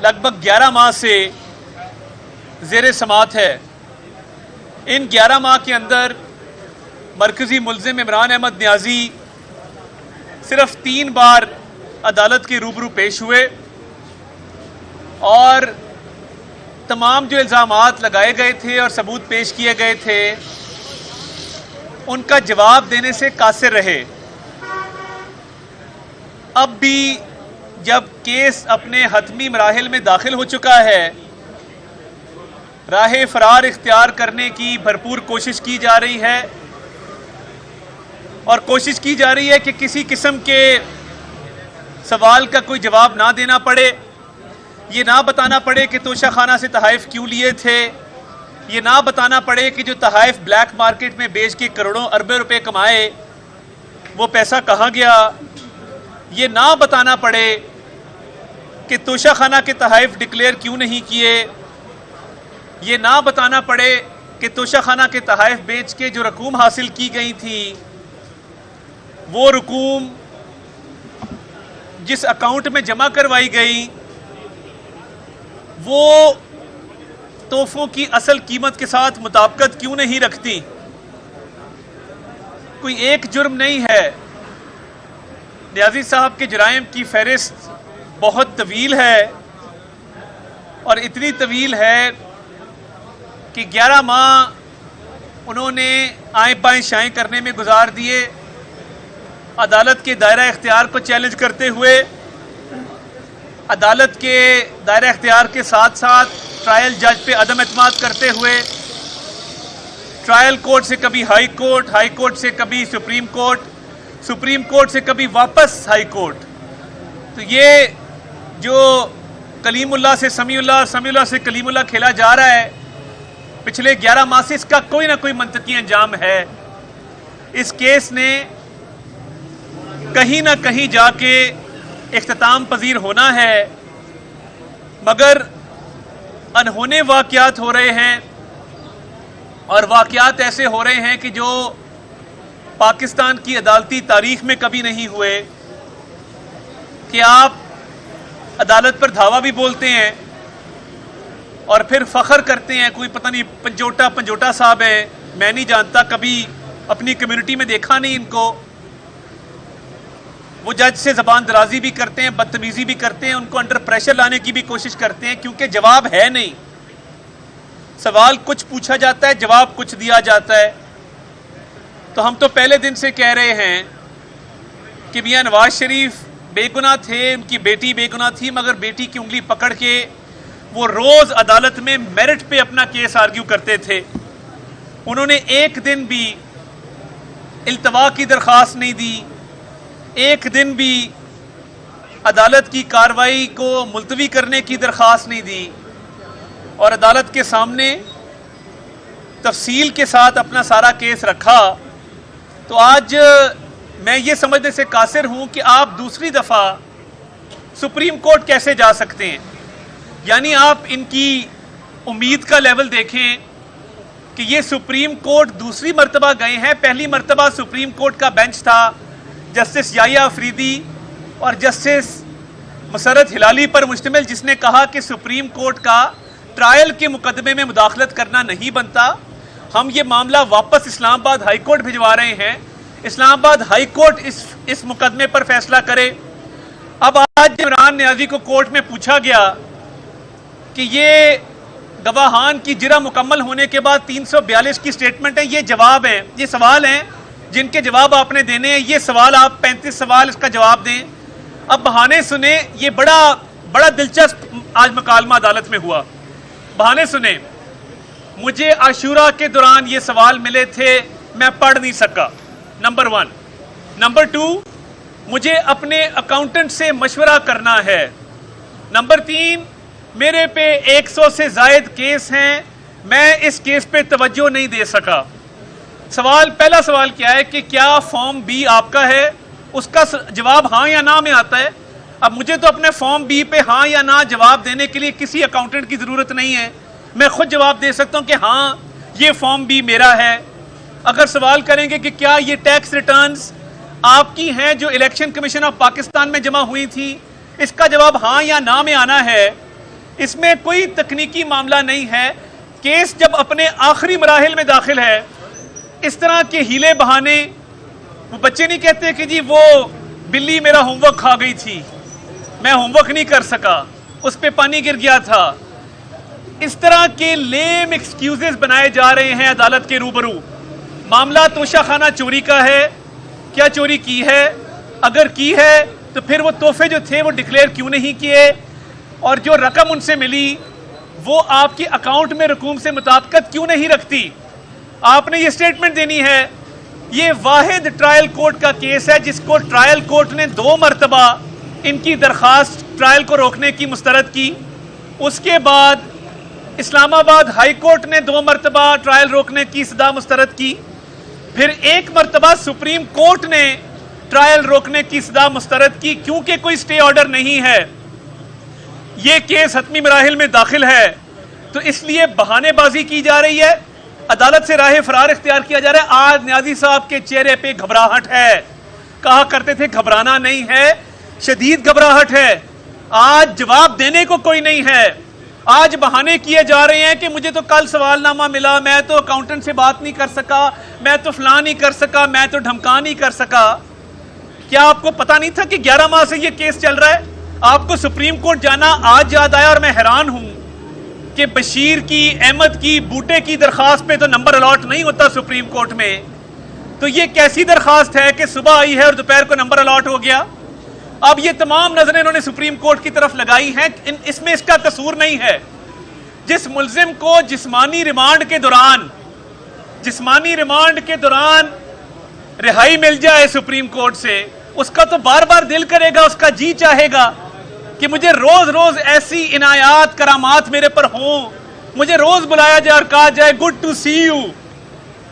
لگ بھگ 11 ماہ سے زیر سماعت ہے۔ ان 11 ماہ کے اندر مرکزی ملزم عمران احمد نیازی صرف 3 بار عدالت کے روبرو پیش ہوئے اور تمام جو الزامات لگائے گئے تھے اور ثبوت پیش کیے گئے تھے ان کا جواب دینے سے قاصر رہے۔ اب بھی جب کیس اپنے حتمی مراحل میں داخل ہو چکا ہے، راہ فرار اختیار کرنے کی بھرپور کوشش کی جا رہی ہے اور کوشش کی جا رہی ہے کہ کسی قسم کے سوال کا کوئی جواب نہ دینا پڑے، یہ نہ بتانا پڑے کہ توشہ خانہ سے تحائف کیوں لیے تھے، یہ نہ بتانا پڑے کہ جو تحائف بلیک مارکیٹ میں بیچ کے کروڑوں اربوں روپے کمائے وہ پیسہ کہاں گیا، یہ نہ بتانا پڑے کہ توشہ خانہ کے تحائف ڈکلیئر کیوں نہیں کیے، یہ نہ بتانا پڑے کہ توشہ خانہ کے تحائف بیچ کے جو رقوم حاصل کی گئی تھی وہ رقوم جس اکاؤنٹ میں جمع کروائی گئی وہ تحفوں کی اصل قیمت کے ساتھ مطابقت کیوں نہیں رکھتی۔ کوئی ایک جرم نہیں ہے، نیازی صاحب کے جرائم کی فہرست بہت طویل ہے اور اتنی طویل ہے کہ 11 ماہ انہوں نے آئیں بائیں شائیں کرنے میں گزار دیے، عدالت کے دائرہ اختیار کو چیلنج کرتے ہوئے، عدالت کے دائرہ اختیار کے ساتھ ساتھ ٹرائل جج پہ عدم اعتماد کرتے ہوئے، ٹرائل کورٹ سے کبھی ہائی کورٹ، ہائی کورٹ سے کبھی سپریم کورٹ، سپریم کورٹ سے کبھی واپس ہائی کورٹ۔ تو یہ جو کلیم اللہ سے سمیع اللہ اور سمیع اللہ سے کلیم اللہ کھیلا جا رہا ہے پچھلے 11 ماہ سے، اس کا کوئی نہ کوئی منطقی انجام ہے۔ اس کیس نے کہیں نہ کہیں جا کے اختتام پذیر ہونا ہے، مگر انہونے واقعات ہو رہے ہیں اور واقعات ایسے ہو رہے ہیں کہ جو پاکستان کی عدالتی تاریخ میں کبھی نہیں ہوئے، کہ آپ عدالت پر دھاوا بھی بولتے ہیں اور پھر فخر کرتے ہیں، کوئی پتہ نہیں پنجوٹا صاحب ہیں، میں نہیں جانتا، کبھی اپنی کمیونٹی میں دیکھا نہیں ان کو، وہ جج سے زبان درازی بھی کرتے ہیں، بدتمیزی بھی کرتے ہیں، ان کو انڈر پریشر لانے کی بھی کوشش کرتے ہیں، کیونکہ جواب ہے نہیں، سوال کچھ پوچھا جاتا ہے، جواب کچھ دیا جاتا ہے۔ تو ہم تو پہلے دن سے کہہ رہے ہیں کہ میاں نواز شریف بے گناہ تھے، ان کی بیٹی بے گناہ تھی، مگر بیٹی کی انگلی پکڑ کے وہ روز عدالت میں میرٹ پہ اپنا کیس آرگیو کرتے تھے، انہوں نے ایک دن بھی التوا کی درخواست نہیں دی، ایک دن بھی عدالت کی کارروائی کو ملتوی کرنے کی درخواست نہیں دی اور عدالت کے سامنے تفصیل کے ساتھ اپنا سارا کیس رکھا۔ تو آج میں یہ سمجھنے سے قاصر ہوں کہ آپ دوسری دفعہ سپریم کورٹ کیسے جا سکتے ہیں، یعنی آپ ان کی امید کا لیول دیکھیں کہ یہ سپریم کورٹ دوسری مرتبہ گئے ہیں۔ پہلی مرتبہ سپریم کورٹ کا بینچ تھا جسٹس یحییٰ افریدی اور جسٹس مسرت ہلالی پر مشتمل، جس نے کہا کہ سپریم کورٹ کا ٹرائل کے مقدمے میں مداخلت کرنا نہیں بنتا، ہم یہ معاملہ واپس اسلام آباد ہائی کورٹ بھجوا رہے ہیں، اسلام آباد ہائی کورٹ اس مقدمے پر فیصلہ کرے۔ اب آج عمران نیازی کو کورٹ میں پوچھا گیا کہ یہ گواہان کی جرح مکمل ہونے کے بعد 342 کی سٹیٹمنٹ ہے، یہ جواب ہیں، یہ سوال ہیں جن کے جواب آپ نے دینے ہیں، یہ سوال آپ 35 سوال اس کا جواب دیں۔ اب بہانے سنیں، یہ بڑا دلچسپ آج مکالمہ عدالت میں ہوا، بہانے سنیں، مجھے عاشورہ کے دوران یہ سوال ملے تھے، میں پڑھ نہیں سکا، نمبر 1۔ نمبر 2، مجھے اپنے اکاؤنٹنٹ سے مشورہ کرنا ہے۔ نمبر 3، میرے پہ 100 سے زائد کیس ہیں، میں اس کیس پہ توجہ نہیں دے سکا۔ پہلا سوال کیا ہے کہ کیا فارم بی آپ کا ہے؟ اس کا جواب ہاں یا نہ میں آتا ہے۔ اب مجھے تو اپنے فارم بی پہ ہاں یا نہ جواب دینے کے لیے کسی اکاؤنٹنٹ کی ضرورت نہیں ہے، میں خود جواب دے سکتا ہوں کہ ہاں یہ فارم بی میرا ہے۔ اگر سوال کریں گے کہ کیا یہ ٹیکس ریٹرنز آپ کی ہیں جو الیکشن کمیشن آف پاکستان میں جمع ہوئی تھی، اس کا جواب ہاں یا نہ میں آنا ہے۔ اس میں کوئی تکنیکی معاملہ نہیں ہے. کیس جب اپنے آخری مراحل میں داخل ہے, اس طرح کے ہیلے بہانے, وہ بچے نہیں کہتے کہ جی وہ بلی میرا ہوم ورک کھا گئی تھی, میں ہوم ورک نہیں کر سکا, اس پہ پانی گر گیا تھا. اس طرح کے لیم ایکسکیوزز بنائے جا رہے ہیں عدالت کے روبرو. معاملہ توشہ خانہ چوری کا ہے. کیا چوری کی ہے؟ اگر کی ہے تو پھر وہ تحفے جو تھے وہ ڈکلیئر کیوں نہیں کیے, اور جو رقم ان سے ملی وہ آپ کے اکاؤنٹ میں رقوم سے مطابقت کیوں نہیں رکھتی؟ آپ نے یہ سٹیٹمنٹ دینی ہے. یہ واحد ٹرائل کورٹ کا کیس ہے جس کو ٹرائل کورٹ نے 2 مرتبہ ان کی درخواست ٹرائل کو روکنے کی مسترد کی. اس کے بعد اسلام آباد ہائی کورٹ نے 2 مرتبہ ٹرائل روکنے کی سزا مسترد کی. پھر 1 مرتبہ سپریم کورٹ نے ٹرائل روکنے کی سزا مسترد کی. کیونکہ کوئی سٹے آرڈر نہیں ہے, یہ کیس حتمی مراحل میں داخل ہے, تو اس لیے بہانے بازی کی جا رہی ہے, عدالت سے راہ فرار اختیار کیا جا رہا ہے. آج نیازی صاحب کے چہرے پہ گھبراہٹ ہے. کہا کرتے تھے گھبرانا نہیں ہے, شدید گھبراہٹ ہے. آج جواب دینے کو کوئی نہیں ہے. آج بہانے کیے جا رہے ہیں کہ مجھے تو کل سوال نامہ ملا, میں تو اکاؤنٹنٹ سے بات نہیں کر سکا, میں تو فلاں نہیں کر سکا, میں تو دھمکا نہیں کر سکا. کیا آپ کو پتا نہیں تھا کہ 11 ماہ سے یہ کیس چل رہا ہے؟ آپ کو سپریم کورٹ جانا آج یاد آیا, اور میں حیران ہوں کہ بشیر کی, احمد کی, بوٹے کی درخواست پہ تو نمبر الاٹ نہیں ہوتا سپریم کورٹ میں. تو یہ کیسی درخواست ہے کہ صبح آئی ہے اور دوپہر کو نمبر الاٹ ہو گیا؟ اب یہ تمام نظریں انہوں نے سپریم کورٹ کی طرف لگائی ہیں. اس میں اس کا قصور نہیں ہے. جس ملزم کو جسمانی ریمانڈ کے دوران رہائی مل جائے سپریم کورٹ سے, اس کا تو بار بار دل کرے گا, اس کا جی چاہے گا کہ مجھے روز روز ایسی عنایات کرامات میرے پر ہوں, مجھے روز بلایا جائے اور کہا جائے گڈ ٹو سی یو,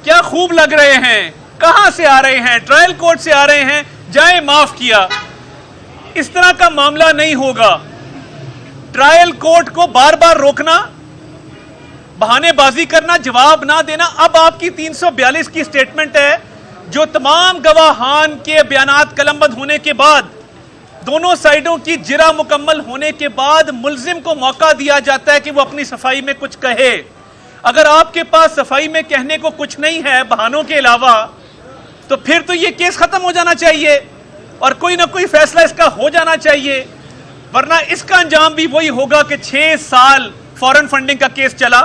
کیا خوب لگ رہے ہیں, کہاں سے آ رہے ہیں, ٹرائل کورٹ سے آ رہے ہیں, جائیں معاف کیا. اس طرح کا معاملہ نہیں ہوگا. ٹرائل کورٹ کو بار بار روکنا, بہانے بازی کرنا, جواب نہ دینا. اب آپ کی 342 کی سٹیٹمنٹ ہے جو تمام گواہان کے بیانات قلم بند ہونے کے بعد, دونوں سائیڈوں کی جرح مکمل ہونے کے بعد ملزم کو موقع دیا جاتا ہے کہ وہ اپنی صفائی میں کچھ کہے. اگر آپ کے پاس صفائی میں کہنے کو کچھ نہیں ہے بہانوں کے علاوہ, تو پھر تو یہ کیس ختم ہو جانا چاہیے اور کوئی نہ کوئی فیصلہ اس کا ہو جانا چاہیے. ورنہ اس کا انجام بھی وہی ہوگا کہ 6 سال فورن فنڈنگ کا کیس چلا.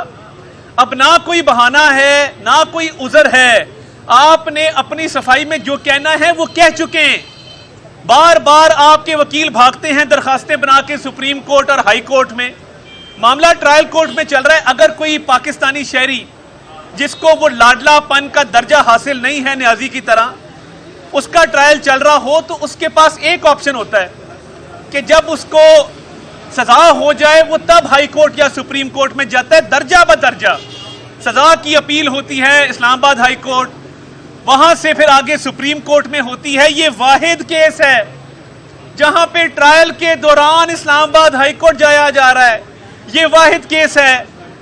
اب نہ کوئی بہانہ ہے نہ کوئی عذر ہے. آپ نے اپنی صفائی میں جو کہنا ہے وہ کہہ چکے ہیں. بار بار آپ کے وکیل بھاگتے ہیں درخواستیں بنا کے سپریم کورٹ اور ہائی کورٹ میں. معاملہ ٹرائل کورٹ میں چل رہا ہے. اگر کوئی پاکستانی شہری جس کو وہ لاڈلا پن کا درجہ حاصل نہیں ہے نیازی کی طرح, اس کا ٹرائل چل رہا ہو, تو اس کے پاس ایک آپشن ہوتا ہے کہ جب اس کو سزا ہو جائے وہ تب ہائی کورٹ یا سپریم کورٹ میں جاتا ہے. درجہ بدرجہ سزا کی اپیل ہوتی ہے اسلام آباد ہائی کورٹ, وہاں سے پھر آگے سپریم کورٹ میں ہوتی ہے. یہ واحد کیس ہے جہاں پہ ٹرائل کے دوران اسلام آباد ہائی کورٹ جایا جا رہا ہے. یہ واحد کیس ہے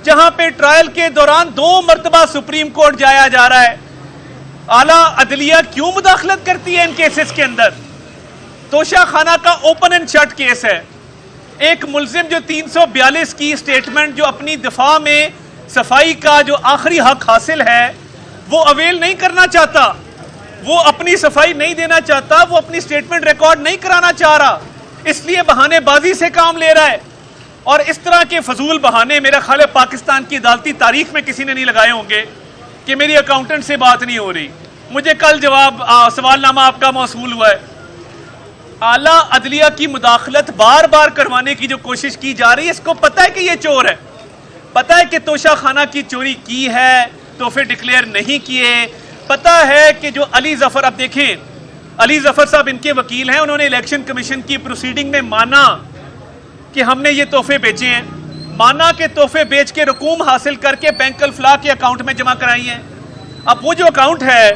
جہاں پہ ٹرائل کے دوران 2 مرتبہ سپریم کورٹ جایا جا رہا ہے. اعلیٰ عدلیہ کیوں مداخلت کرتی ہے ان کیسز کے اندر؟ توشہ خانہ کا اوپن اینڈ شٹ کیس ہے. ایک ملزم جو 342 کی سٹیٹمنٹ جو اپنی دفاع میں صفائی کا جو آخری حق حاصل ہے وہ اویل نہیں کرنا چاہتا, وہ اپنی صفائی نہیں دینا چاہتا, وہ اپنی سٹیٹمنٹ ریکارڈ نہیں کرانا چاہ رہا, اس لیے بہانے بازی سے کام لے رہا ہے. اور اس طرح کے فضول بہانے میرا خیال ہے پاکستان کی عدالتی تاریخ میں کسی نے نہیں لگائے ہوں گے کہ میری اکاؤنٹنٹ سے بات نہیں ہو رہی, مجھے کل سوال نامہ آپ کا موصول ہوا ہے. اعلیٰ عدلیہ کی مداخلت بار بار کروانے کی جو کوشش کی جا رہی ہے, اس کو پتہ ہے کہ یہ چور ہے, پتہ ہے کہ توشہ خانہ کی چوری کی ہے, تحفے ڈکلیئر نہیں کیے, پتہ ہے کہ جو علی ظفر, اب دیکھیں علی ظفر صاحب ان کے وکیل ہیں, انہوں نے الیکشن کمیشن کی پروسیڈنگ میں مانا کہ ہم نے یہ تحفے بیچے ہیں, مانا کہ تحفے بیچ کے رقوم حاصل کر کے بینک الفلاح کے اکاؤنٹ میں جمع کرائی ہیں. اب وہ جو اکاؤنٹ ہے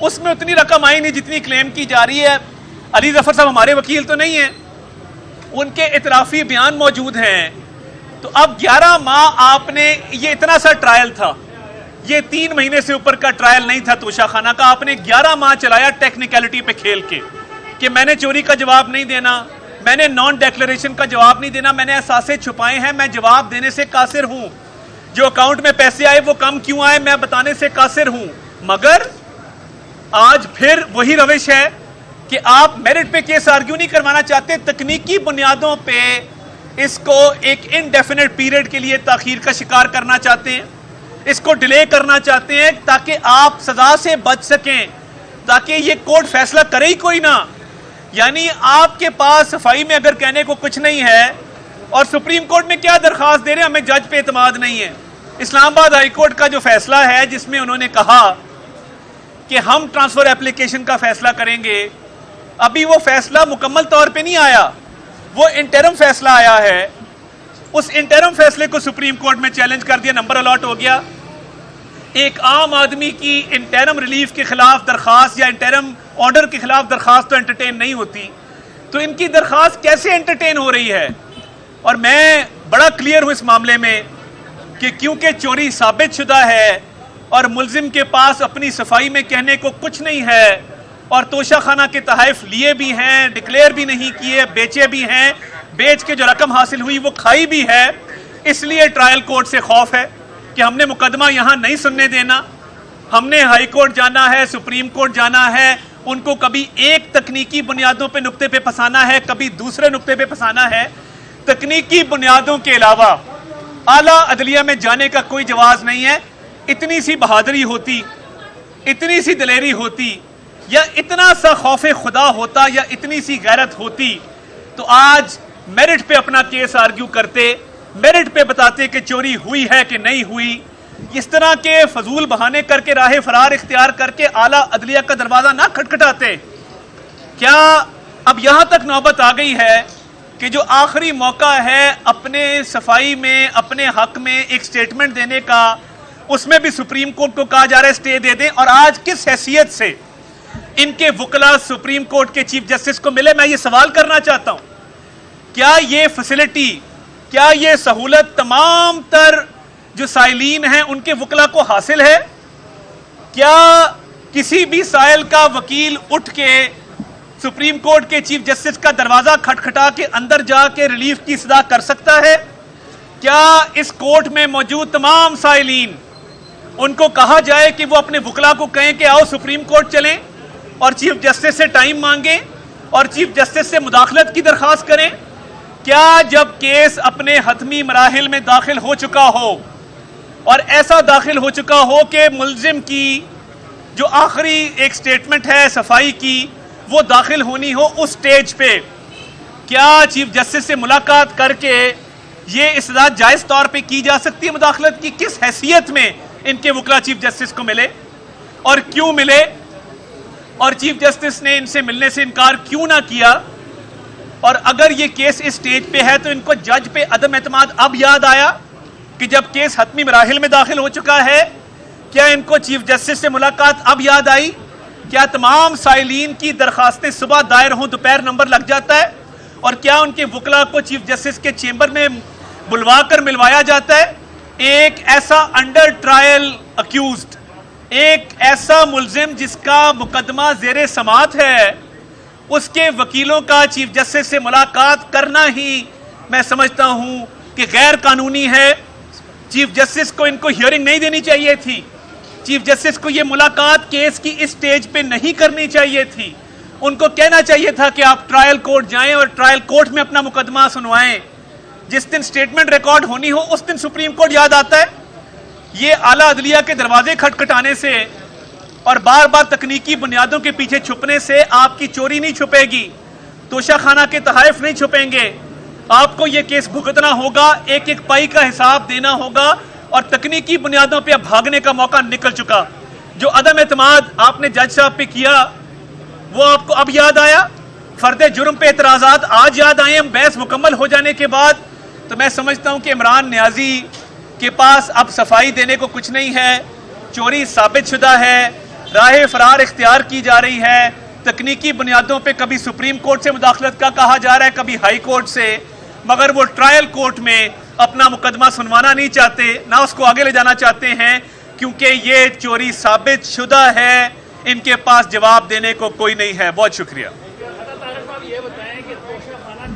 اس میں اتنی رقم آئی نہیں جتنی کلیم کی جا رہی ہے. علی ظفر صاحب ہمارے وکیل تو نہیں ہیں, ان کے اعترافی بیان موجود ہیں. تو اب 11 ماہ آپ نے, یہ اتنا سا ٹرائل تھا, یہ 3 مہینے سے اوپر کا ٹرائل نہیں تھا توشہ خانہ کا, آپ نے 11 ماہ چلایا ٹیکنیکلٹی پہ کھیل کے کہ میں نے چوری کا جواب نہیں دینا, میں نے نان ڈیکلریشن کا جواب نہیں دینا, میں نے اثاثے چھپائے ہیں, میں جواب دینے سے قاصر ہوں. جو اکاؤنٹ میں پیسے آئے وہ کم کیوں آئے میں بتانے سے قاصر ہوں. مگر آج پھر وہی روش ہے کہ آپ میرٹ پہ کیس آرگیو نہیں کروانا چاہتے, تکنیکی بنیادوں پہ اس کو ایک انڈیفینٹ پیریڈ کے لیے تاخیر کا شکار کرنا چاہتے ہیں, اس کو ڈیلے کرنا چاہتے ہیں تاکہ آپ سزا سے بچ سکیں, تاکہ یہ کورٹ فیصلہ کرے ہی کوئی نہ. یعنی آپ کے پاس صفائی میں اگر کہنے کو کچھ نہیں ہے اور سپریم کورٹ میں کیا درخواست دے رہے ہیں, ہمیں جج پہ اعتماد نہیں ہے. اسلام آباد ہائی کورٹ کا جو فیصلہ ہے جس میں انہوں نے کہا کہ ہم ٹرانسفر اپلیکیشن کا فیصلہ کریں گے, ابھی وہ فیصلہ مکمل طور پہ نہیں آیا, وہ انٹرم فیصلہ آیا ہے. اس انٹرم فیصلے کو سپریم کورٹ میں چیلنج کر دیا, نمبر الاٹ ہو گیا. ایک عام آدمی کی انٹرم ریلیف کے خلاف درخواست یا انٹرم آرڈر کے خلاف درخواست تو انٹرٹین نہیں ہوتی, تو ان کی درخواست کیسے انٹرٹین ہو رہی ہے؟ اور میں بڑا کلیئر ہوں اس معاملے میں کہ کیونکہ چوری ثابت شدہ ہے اور ملزم کے پاس اپنی صفائی میں کہنے کو کچھ نہیں ہے اور توشہ خانہ کے تحائف لیے بھی ہیں, ڈکلیئر بھی نہیں کیے, بیچے بھی ہیں, بیچ کے جو رقم حاصل ہوئی وہ کھائی بھی ہے, اس لیے ٹرائل کورٹ سے خوف ہے کہ ہم نے مقدمہ یہاں نہیں سننے دینا, ہم نے ہائی کورٹ جانا ہے, سپریم کورٹ جانا ہے, ان کو کبھی ایک تکنیکی بنیادوں پہ نقطے پہ پھنسانا ہے, کبھی دوسرے نقطے پہ پھنسانا ہے. تکنیکی بنیادوں کے علاوہ اعلیٰ عدلیہ میں جانے کا کوئی جواز نہیں ہے. اتنی سی بہادری ہوتی, اتنی سی دلیری ہوتی, یا اتنا سا خوف خدا ہوتا, یا اتنی سی غیرت ہوتی, تو آج میرٹ پہ اپنا کیس آرگیو کرتے, میرٹ پہ بتاتے کہ چوری ہوئی ہے کہ نہیں ہوئی. اس طرح کے فضول بہانے کر کے راہ فرار اختیار کر کے اعلیٰ عدلیہ کا دروازہ نہ کھٹکھٹاتے. کیا اب یہاں تک نوبت آ گئی ہے کہ جو آخری موقع ہے اپنے صفائی میں, اپنے حق میں ایک سٹیٹمنٹ دینے کا, اس میں بھی سپریم کورٹ کو کہا جا رہا ہے سٹے دے دیں, اور آج کس حیثیت سے ان کے وکلا سپریم کورٹ کے چیف جسٹس کو ملے؟ میں یہ سوال کرنا چاہتا ہوں, کیا یہ فیسلٹی, کیا یہ سہولت تمام تر جو سائلین ہیں ان کے وکلا کو حاصل ہے؟ کیا کسی بھی سائل کا وکیل اٹھ کے سپریم کورٹ کے چیف جسٹس کا دروازہ کھٹکھٹا کے اندر جا کے ریلیف کی صدا کر سکتا ہے؟ کیا اس کورٹ میں موجود تمام سائلین ان کو کہا جائے کہ وہ اپنے وکلا کو کہیں کہ آؤ سپریم کورٹ چلیں اور چیف جسٹس سے ٹائم مانگیں اور چیف جسٹس سے مداخلت کی درخواست کریں؟ کیا جب کیس اپنے حتمی مراحل میں داخل ہو چکا ہو اور ایسا داخل ہو چکا ہو کہ ملزم کی جو آخری ایک سٹیٹمنٹ ہے صفائی کی وہ داخل ہونی ہو, اس سٹیج پہ کیا چیف جسٹس سے ملاقات کر کے یہ استدعا جائز طور پہ کی جا سکتی ہے مداخلت کی؟ کس حیثیت میں ان کے وکلا چیف جسٹس کو ملے اور کیوں ملے, اور چیف جسٹس نے ان سے ملنے سے انکار کیوں نہ کیا؟ اور اگر یہ کیس اس سٹیج پہ ہے تو ان کو جج پہ عدم اعتماد اب یاد آیا کہ جب کیس حتمی مراحل میں داخل ہو چکا ہے؟ کیا ان کو چیف جسٹس سے ملاقات اب یاد آئی؟ کیا تمام سائلین کی درخواستیں صبح دائر ہوں دوپہر نمبر لگ جاتا ہے؟ اور کیا ان کے وکلا کو چیف جسٹس کے چیمبر میں بلوا کر ملوایا جاتا ہے؟ ایک ایسا انڈر ٹرائل اکیوزڈ, ایک ایسا ملزم جس کا مقدمہ زیر سماعت ہے, اس کے وکیلوں کا چیف جسٹس سے ملاقات کرنا ہی میں سمجھتا ہوں کہ غیر قانونی ہے. چیف جسٹس کو ان کو ہیئرنگ نہیں دینی چاہیے تھی, چیف جسٹس کو یہ ملاقات کیس کی اس سٹیج پہ نہیں کرنی چاہیے تھی. ان کو کہنا چاہیے تھا کہ آپ ٹرائل کورٹ جائیں اور ٹرائل کورٹ میں اپنا مقدمہ سنوائیں. جس دن سٹیٹمنٹ ریکارڈ ہونی ہو اس دن سپریم کورٹ یاد آتا ہے. یہ اعلیٰ عدلیہ کے دروازے کھٹکھٹانے سے اور بار بار تکنیکی بنیادوں کے پیچھے چھپنے سے آپ کی چوری نہیں چھپے گی, توشہ خانہ کے تحائف نہیں چھپیں گے. آپ کو یہ کیس بھگتنا ہوگا, ایک ایک پائی کا حساب دینا ہوگا, اور تکنیکی بنیادوں پہ اب بھاگنے کا موقع نکل چکا. جو عدم اعتماد آپ نے جج صاحب پہ کیا وہ آپ کو اب یاد آیا, فرد جرم پہ اعتراضات آج یاد آئے ہم بحث مکمل ہو جانے کے بعد. تو میں سمجھتا ہوں کہ عمران نیازی کے پاس اب صفائی دینے کو کچھ نہیں ہے, چوری ثابت شدہ ہے, راہ فرار اختیار کی جا رہی ہے, تکنیکی بنیادوں پہ کبھی سپریم کورٹ سے مداخلت کا کہا جا رہا ہے, کبھی ہائی کورٹ سے, مگر وہ ٹرائل کورٹ میں اپنا مقدمہ سنوانا نہیں چاہتے, نہ اس کو آگے لے جانا چاہتے ہیں, کیونکہ یہ چوری ثابت شدہ ہے, ان کے پاس جواب دینے کو کوئی نہیں ہے. بہت شکریہ. یہ بتائیں کہ توشہ خانہ